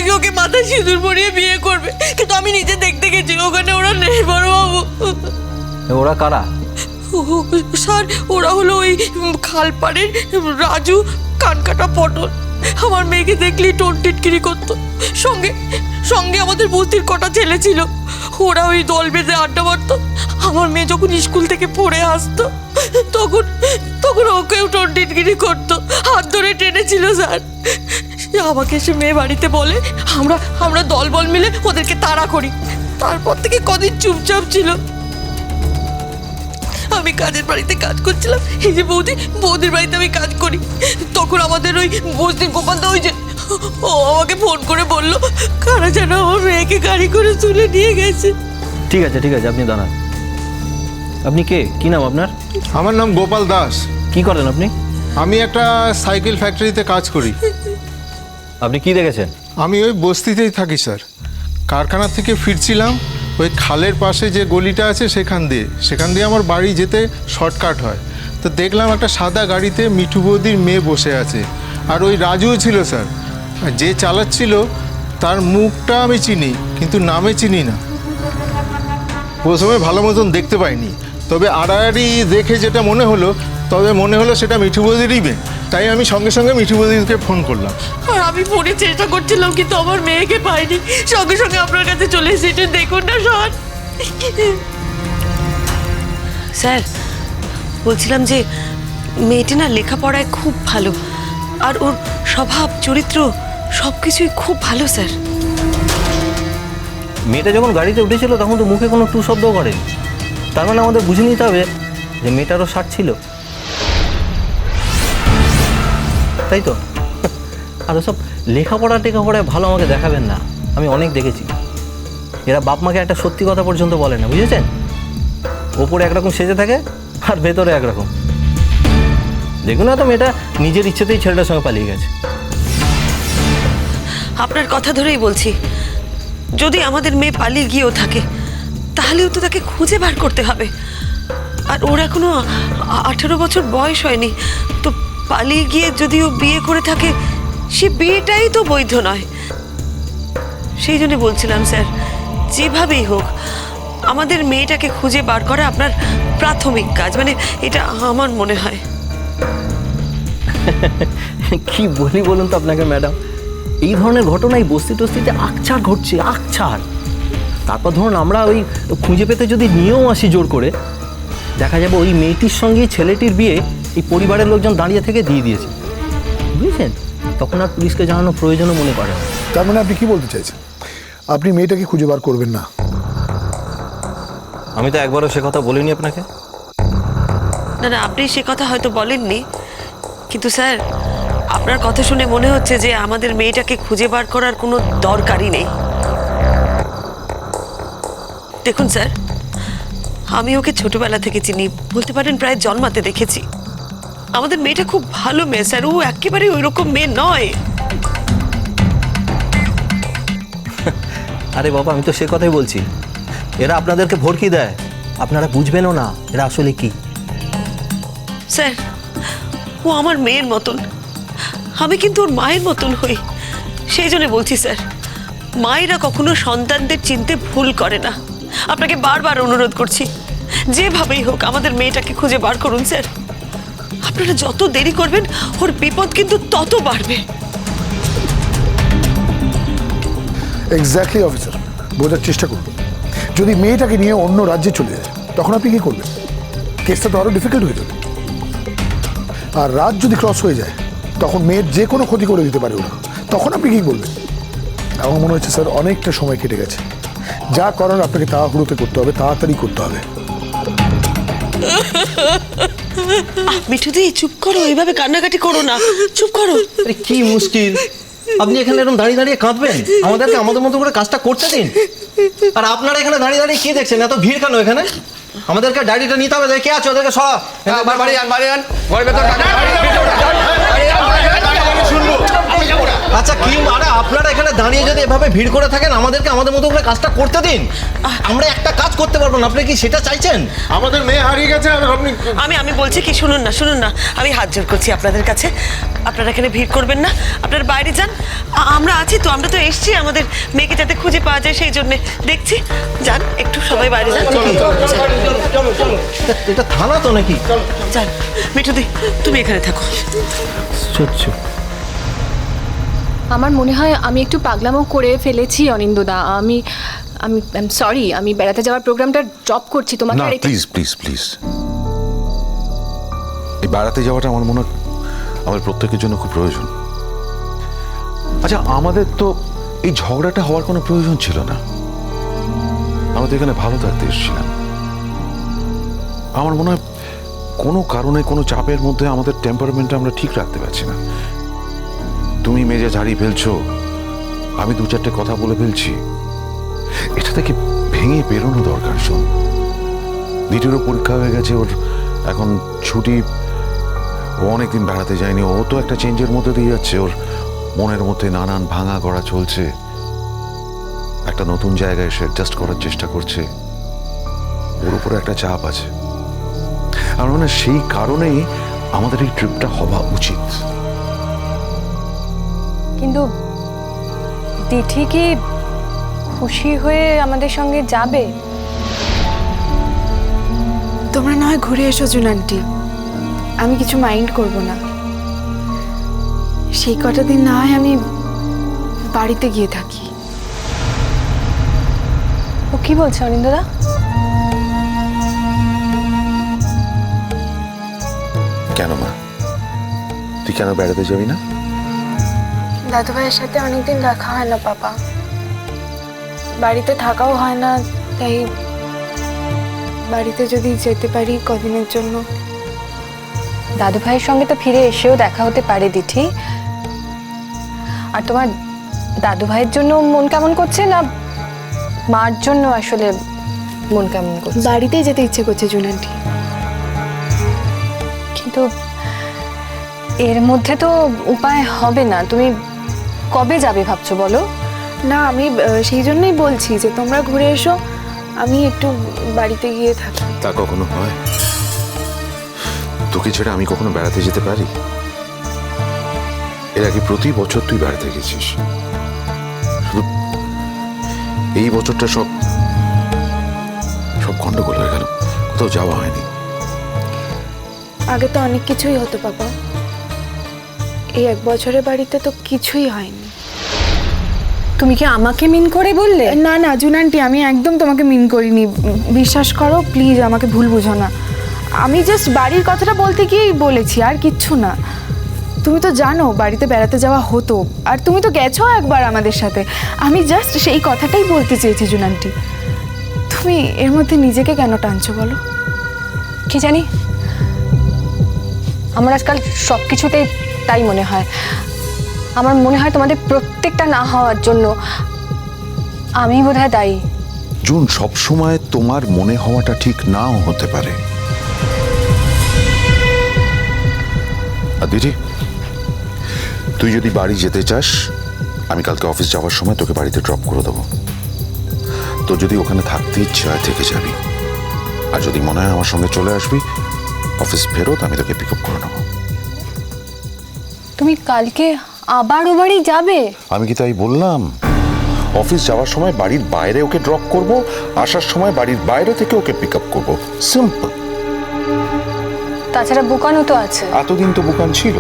নাকি ওকে মাথায় সিঁদুর পরিয়ে বিয়ে করবে, কিন্তু আমি নিজে দেখতে গেছি ওখানে ওরা নেই বড়বাবু। ওরা কারা? স্যার ওরা হলো ওই খালপাড়ের রাজু, কানকাটা পটল। আমার মেয়েকে দেখলেই টোন টিটকিরি করতো। সঙ্গে সঙ্গে আমাদের বস্তির কটা ছেলে ছিল, ওরা ওই দল বেঁধে আড্ডা মারতো। আমার মেয়ে যখন স্কুল থেকে পড়ে আসতো তখন তখন ওকেও টোন টিটকিরি করতো, হাত ধরে টেনেছিল স্যার। আমাকে সে মেয়ে বাড়িতে বলে আমরা দলবল মিলে ওদেরকে তাড়া করি। তারপর থেকে কদিন চুপচাপ ছিল। আমি কাজের বাড়িতে কাজ করছিলাম, এই যে বৌদির বাড়িতে আমি কাজ করি, তখন আমাদের ওই বস্তির গোপালদা ওই যে ও আমাকে ফোন করে বলল কারা যেন আমার মেয়েকে গাড়ি করে তুলে নিয়ে গেছে। ঠিক আছে ঠিক আছে, আপনি দাঁড়ান। আপনি কে? কি নাম আপনার? আমার নাম গোপাল দাস। কি করেন আপনি? আমি একটা সাইকেল ফ্যাক্টরিতে কাজ করি। আপনি কি দেখেছেন? আমি ওই বস্তিতেই থাকি স্যার। কারখানা থেকে ফিরছিলাম, ওই খালের পাশে যে গলিটা আছে সেখান দিয়ে আমার বাড়ি যেতে শর্টকাট হয়। তো দেখলাম একটা সাদা গাড়িতে মিঠু বৌদির মেয়ে বসে আছে, আর ওই রাজুও ছিল স্যার। আর যে চালাচ্ছিল তার মুখটা আমি চিনি, কিন্তু নামে চিনি না। প্রথমে ভালো মতন দেখতে পাইনি, তবে আড়াআড়ি দেখে যেটা মনে হলো সেটা মিঠু বৌদিরই মেয়ে। তাই আমি সঙ্গে সঙ্গে মিঠু বৌদিকে ফোন করলাম। আর আমি ফোনে চেষ্টা করছিলাম, কিন্তু আমার মেয়েকে পাইনি। সঙ্গে সঙ্গে আপনার কাছে চলে এসেছি, দেখুন না স্যার। স্যার বলছিলাম যে মেয়েটি না লেখাপড়ায় খুব ভালো, আর ওর স্বভাব চরিত্র সব কিছুই খুব ভালো স্যার। মেয়েটা যখন গাড়িতে উঠেছিল তখন তো মুখে কোনো টু শব্দও করেনি। তার মানে আমাদের বুঝে নিতে হবে যে মেয়েটারও ষাট ছিল, তাই তো? আর ওসব লেখাপড়ায় ভালো আমাকে দেখাবেন না, আমি অনেক দেখেছি। এরা বাপ মাকে একটা সত্যি কথা পর্যন্ত বলে না, বুঝেছেন? ওপরে একরকম সেজে থাকে আর ভেতরে একরকম। দেখুন না তো, মেয়েটা নিজের ইচ্ছেতেই ছেলেটার সঙ্গে পালিয়ে গেছে। আপনার কথা ধরেই বলছি, যদি আমাদের মেয়ে পালিয়ে গিয়েও থাকে তাহলেও তো তাকে খুঁজে বার করতে হবে। আর ওর এখনো 18 বছর বয়স হয়নি, তো পালিয়ে গিয়ে যদি ও বিয়ে করে থাকে সে বিয়েটাই তো বৈধ নয়। সেই জন্য বলছিলাম স্যার, যেভাবেই হোক আমাদের মেয়েটাকে খুঁজে বার করা আপনার প্রাথমিক কাজ, মানে এটা আমার মনে হয়। কি বলি বলুন তো আপনাকে ম্যাডাম, এই ধরনের ঘটনা এই বস্তি টস্তিতে আকছার ঘটছে, আকছার। তারপর ধরুন আমরা ওই খুঁজে পেতে যদি নিয়েও আসি জোর করে, দেখা যাবে ওই মেয়েটির সঙ্গে ছেলেটির বিয়ে এই পরিবারের লোকজন দাঁড়িয়ে থেকে দিয়ে দিয়েছে, বুঝেছেন? তখন আর পুলিশকে জানানোর প্রয়োজনও মনে করে না। তার মানে আপনি কি বলতে চাইছেন? আপনি মেয়েটাকে খুঁজে বার করবেন না? আমি তো একবারও সে কথা বলিনি আপনাকে। না না, আপনি সে কথা হয়তো বলেননি, কিন্তু স্যার আপনার কথা শুনে মনে হচ্ছে যে আমাদের মেয়েটাকে খুঁজে বার করার কোনো দরকারই নেই। দেখুন স্যার, আমি ওকে ছোটবেলা থেকে চিনি, বলতে পারেন প্রায় জন্মাতে দেখেছি। আমাদের মেয়েটা খুব ভালো মেয়ে স্যার, ও একেবারে ওই রকম মেয়ে নয়। আরে বাবা, আমি তো সে কথাই বলছি। এরা আপনাদেরকে ভড়কি দেয়, আপনারা বুঝবেনও না এরা আসলে কি। স্যার ও আমার মেয়ের মতন, আমি কিন্তু ওর মায়ের মতন হই। সেই জন্য বলছি স্যার, মায়েরা কখনো সন্তানদের চিনতে ভুল করে না। আপনাকে বারবার অনুরোধ করছি, যেভাবেই হোক আমাদের মেয়েটাকে খুঁজে বার করুন স্যার। আপনারা যত দেরি করবেন ওর বিপদ কিন্তু তত বাড়বে। এক্স্যাক্টলি অফিসার, বোঝার চেষ্টা করুন। যদি মেয়েটাকে নিয়ে অন্য রাজ্যে চলে যায় তখন আপনি কি করবেন? কেসটা তো আরো ডিফিকাল্ট হয়ে যাবে। আর রাত যদি ক্রস হয়ে যায় তখন মেয়ের যে কোনো ক্ষতি করে দিতে পারে ওরা, তখন আপনি কি বলবেন? আমার মনে হচ্ছে স্যার অনেকটা সময় কেটে গেছে। যা করার আপনাকে তাড়াহুড়োতে করতে হবে, তাড়াতাড়ি করতে হবে। মিঠুদি চুপ করো, এইভাবে কান্নাকাটি করো না, চুপ করো। আরে কি মুশকিল, আপনি এখানে এরকম দাঁড়িয়ে দাঁড়িয়ে কাঁদবেন? আমাদেরকে আমাদের মতো করে কাজটা করতে দিন। আর আপনারা এখানে দাঁড়িয়ে দাঁড়িয়ে কি দেখছেন? এত ভিড় কেন এখানে? আমাদেরকে ডায়েরিটা নিতে হবে। কে আছে ওদেরকে সরা। বাড়ি আন ঘরের ভেতর আচ্ছা কি মানে আপনারা এখানে দাঁড়িয়ে যদি এভাবে ভিড় করে থাকেন আমাদেরকে আমাদের মতো করে কাজটা করতে দিন। আমরা একটা কাজ করতে পারবো না, আপনি কি সেটা চাইছেন? আমাদের মেয়ে হারিয়ে গেছে আর আপনি আমি বলছি কি, শুনুন না, আমি হাত জোর করছি আপনাদের কাছে, আপনারা এখানে ভিড় করবেন না, আপনারা বাইরে যান। আমরা আছি তো, আমরা তো এসছি আমাদের মেয়েকে যাতে খুঁজে পাওয়া যায় সেই জন্য দেখছি। যান একটু সবাই বাইরে যান। এটা থানা তো নাকি? যান মিঠুদি, তুমি এখানে থাকো। আমার মনে হয় আমি একটু পাগলামো করে ফেলেছি অনিন্দদা। আমি সরি, আমি বেড়াতে যাওয়ার প্রোগ্রামটা ড্রপ করছি তোমাকে। না আর এটা- প্লিজ প্লিজ প্লিজ, এই বেড়াতে যাওয়াটা আমার মনে হয় আমাদের প্রত্যেকের জন্য খুব প্রয়োজন। আচ্ছা আমাদের তো এই ঝগড়াটা হওয়ার কোনো প্রয়োজন ছিল না, আমরা তো এখানে ভালো থাকতে এসেছিলাম। আমার মনে হয় কোনো কারণে কোনো চাপের মধ্যে আমাদের টেম্পারমেন্টটা আমরা ঠিক রাখতে পারছি না। তুমি মেজাজ হারিয়ে ফেলছো, আমি দু চারটে কথা বলে ফেলছি, এটা থেকে ভেঙে বেরোনো দরকার। শোন, দ্বিতীয়রও পরীক্ষা হয়ে গেছে, ওর এখন ছুটি, ও অনেকদিন বেড়াতে যায়নি, ও তো একটা চেঞ্জের মধ্যে দিয়ে যাচ্ছে, ওর মনের মধ্যে নানান ভাঙা গড়া চলছে, একটা নতুন জায়গায় সে অ্যাডজাস্ট করার চেষ্টা করছে, ওর উপরে একটা চাপ আছে। আমার মনে হয় সেই কারণেই আমাদের এই ট্রিপটা হওয়া উচিত। কিন্তু দিঠি কি খুশি হয়ে আমাদের সঙ্গে যাবে? তোমরা না হয় ঘুরে এসো জুন আন্টি, আমি কিছু মাইন্ড করব না। সেই কটা দিন না হয় আমি বাড়িতে গিয়ে থাকি। ও কি বলছে অনিন্দদা? কেন মা, তুই কেন বেড়াতে যাবি না? দাদু ভাইয়ের সাথে অনেকদিন দেখা হয় না পাপা, বাড়িতে থাকাও হয় না, তাই বাড়িতে যদি যেতে পারি কদিনের জন্য। দাদু ভাইয়ের সঙ্গে তো ফিরে এসেও দেখা হতে পারে দিঠি। আর তোমার দাদু ভাইয়ের জন্য মন কেমন করছে, না মার জন্য আসলে মন কেমন করছে? বাড়িতেই যেতে ইচ্ছে করছে জুন আন্টি। কিন্তু এর মধ্যে তো উপায় হবে না। তুমি কবে যাবে ভাবছো বলো? না আমি সেই জন্যই বলছি যে তোমরা ঘুরে এসো, আমি একটু বাড়িতে গিয়ে থাকি। তা কখনো হয়? তোকে ছেড়ে আমি কখনো বেড়াতে যেতে পারি? এর আগে প্রতি বছর তুই বেড়াতে গেছিস, শুধু এই বছরটা সব গন্ডগোল হয়ে গেল, কোথাও যাওয়া হয়নি। আগে তো অনেক কিছুই হতো পাপা, এই এক বছরের বাড়িতে তো কিছুই হয়নি। তুমি কি আমাকে মিন করে বললে? না না জুন আন্টি, আমি একদম তোমাকে মিন করিনি, বিশ্বাস করো প্লিজ, আমাকে ভুল বুঝো না। আমি জাস্ট বাড়ির কথাটা বলতে গিয়েই বলেছি, আর কিচ্ছু না। তুমি তো জানো বাড়িতে বেড়াতে যাওয়া হতো, আর তুমি তো গেছো একবার আমাদের সাথে। আমি জাস্ট সেই কথাটাই বলতে চেয়েছি জুন আন্টি। তুমি এর মধ্যে নিজেকে কেন টানছো বলো? কি জানি, আমার আজকাল সব কিছুতেই তাই মনে হয়। আমার মনে হয় তোমাদের প্রত্যেকটা না হওয়ার জন্য আমি বোধহয় দায়ী। জুন, সবসময় তোমার মনে হওয়াটা ঠিক নাও হতে পারে। আর দিদি, তুই যদি বাড়ি যেতে চাস, আমি কালকে অফিস যাওয়ার সময় তোকে বাড়িতে ড্রপ করে দেবো। তো যদি ওখানে থাকতে ইচ্ছে হয় থেকে যাবি, আর যদি মনে হয় আমার সঙ্গে চলে আসবি, অফিস ফেরত আমি তোকে পিক আপ করে নেবো। তুমি কালকে আবার ও বাড়ি যাবে? আমি কি তাই বললাম? অফিস যাওয়ার সময় বাড়ির বাইরে ওকে ড্রপ করব, আসার সময় বাড়ির বাইরে থেকে ওকে পিক আপ করবো, সিম্পল। তাছাড়া বোকানো তো আছে। এতদিন তো বুকান ছিল,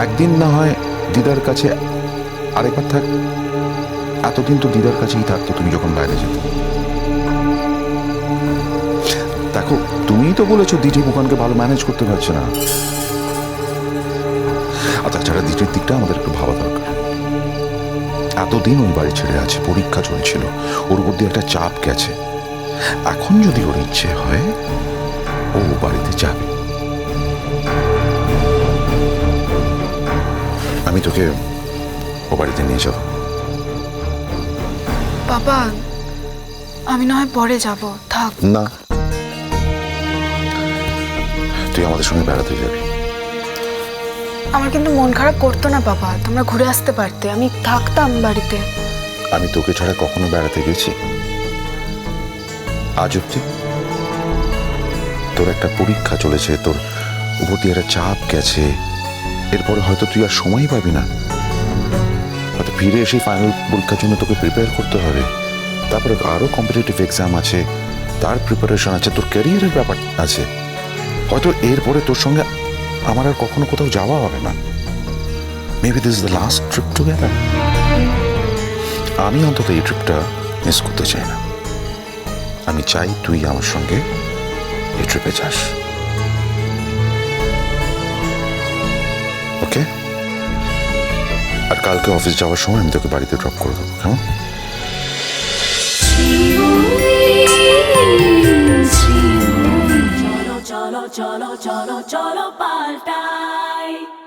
একদিন না হয় দিদার কাছে আরেকবার থাক। এতদিন তো দিদার কাছেই থাকতো তুমি যখন বাইরে যেত। দেখো, তুমিই তো বলেছো দিদি বুকানকে ভালো ম্যানেজ করতে পারছে না। আর তাছাড়া দিদির দিকটা আমাদের একটু ভাবা দরকার। এতদিন ওই বাড়ি ছেড়ে আছে, পরীক্ষা চলছিল, ওর উপর দিয়ে একটা চাপ গেছে। এখন যদি ওর ইচ্ছে হয় ও বাড়িতে যাবে, আমি তোকে ও বাড়িতে নিয়ে যাব। বাবা, আমি না হয় পরে যাব, থাক। না, তুই আমাদের সঙ্গে বেড়াতে যাবি। আমার কিন্তু মন খারাপ করতো না বাবা, তোমরা ঘুরে আসতে পারতে, আমি থাকতাম বাড়িতে। আমি তোকে ছাড়া কখনো বেড়াতে গেছি আজ অব্দি? তোর একটা পরীক্ষা চলেছে, তোর উপর দিয়ে একটা চাপ গেছে, এরপরে হয়তো তুই আর সময় পাবি না, হয়তো ফিরে এসে ফাইনাল পরীক্ষার জন্য তোকে প্রিপেয়ার করতে হবে, তারপরে আরো কম্পিটিটিভ এক্সাম আছে, তার প্রিপারেশন আছে, তোর ক্যারিয়ারের ব্যাপার আছে, হয়তো এরপরে তোর সঙ্গে আমার আর কখনো কোথাও যাওয়া হবে না। Maybe this is the last trip together. আমি অন্তত এই ট্রিপটা মিস করতে চাই না। আমি চাই তুই আমার সঙ্গে এই ট্রিপে যাস। ওকে? আর কালকে অফিস যাওয়ার সময় আমি তোকে বাড়িতে ড্রপ করে দেবো, কেমন? cholo, cholo, cholo, cholo, cholo, paltai.